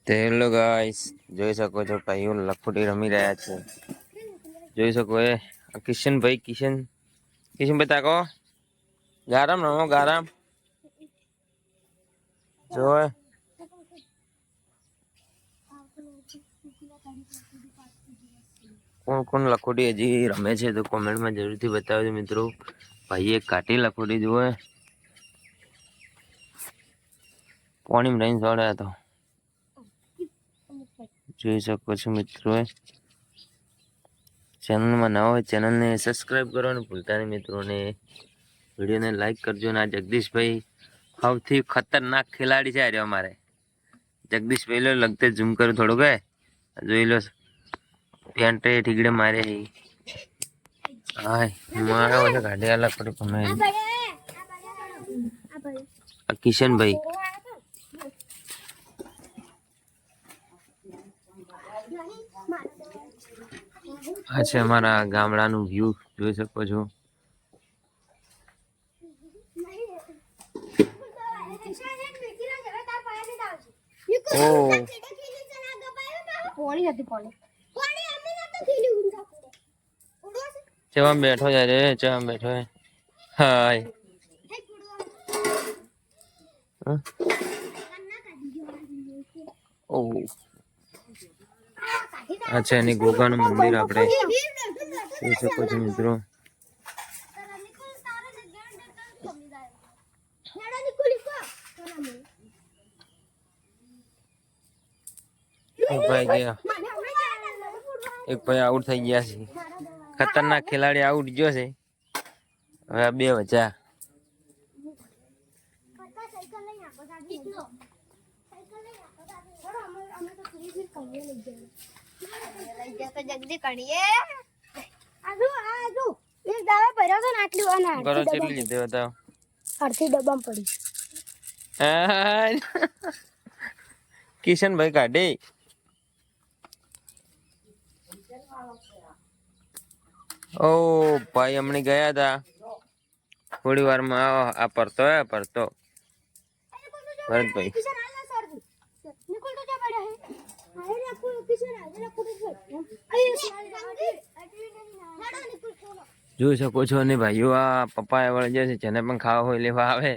તો hello guys, જોઈ શકો છો ભાઈઓ લખોટી રમી રહ્યા છે. જોઈ શકો એ કિશનભાઈ તાકો ગારામ રમો ગારામ જો કોણ કોણ લખોટી હજી રમે છે તો કોમેન્ટમાં જરૂરથી બતાવજો મિત્રો. ભાઈ એક કાટી લખોટી જુઓ, પાણીમાં રહીને દોડ્યા તો જોઈ શકો છો મિત્રો. ચેનલમાં નવા હોય ચેનલને સબસ્ક્રાઈબ કરવાનું ભૂલતા નહીં મિત્રોને. વિડીયોને લાઈક કરજો. ને આ જગદીશભાઈ સૌથી ખતરનાક ખેલાડી છે. અરે અમારે જગદીશભાઈ લો લગતે ઝૂમ કરું થોડુંક જોઈ લો. પેન્ટ ઠીકડે મારે હાય મારા બધા ગાડી અલગ કરી તમે કિશનભાઈ આ છે અમારા ગામડાનું વ્યૂ જોઈ શકો છો. ચવા બેઠો જાય રે ચવા બેઠો હાય ઓ અચ્છા એની ગોગાનું મંદિર આપણે જોઈ શકો છો મિત્રો. એક ભાઈ આઉટ થઈ ગયા છે. ખતરનાક ખેલાડી આઉટ ગયો છે. હવે આ બે વચ્ચા કિશનભાઈ કાઢી ઓ ભાઈ હમણાં ગયા હતા થોડી વારમાં આ પરતો ભરતભાઈ જોઈ શકો છો. અને ભાઈઓ આ પપ્પા વળજે છે જેને પણ ખાવા હોય લેવા આવે.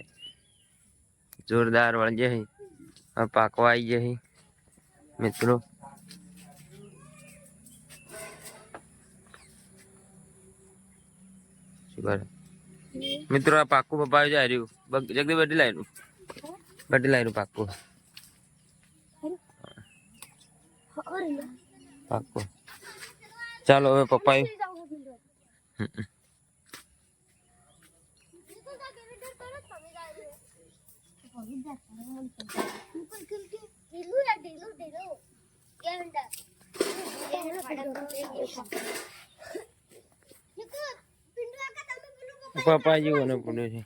જોરદાર વળજે પાકવા આવી જાય મિત્રો. મિત્રો આ પાકું પપ્પા જાય રહ્યું જગદી બધી લાવ્યું પાકું પાકું. ચાલો હવે પપ્પા પપ્પા જેવો ને પડ્યો છે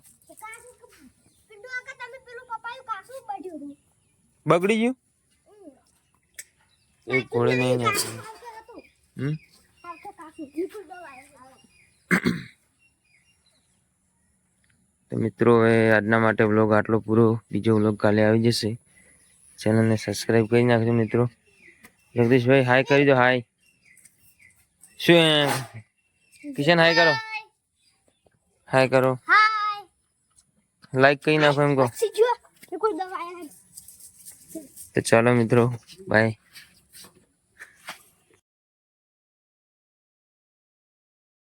બગડી ગયું એક ઘોડે નહીં. તો મિત્રો હવે આજના માટે વ્લોગ આટલો પૂરો. બીજો વ્લોગ કાલે આવી જશે. ચેનલને સબસ્ક્રાઈબ કરી નાખજો મિત્રો. જગદીશભાઈ હાય કરી દો. હાય શું કિશન હાય કરો. હાય કરો. લાઈક કરી નાખો એમ કહો. તો ચાલો મિત્રો બાય.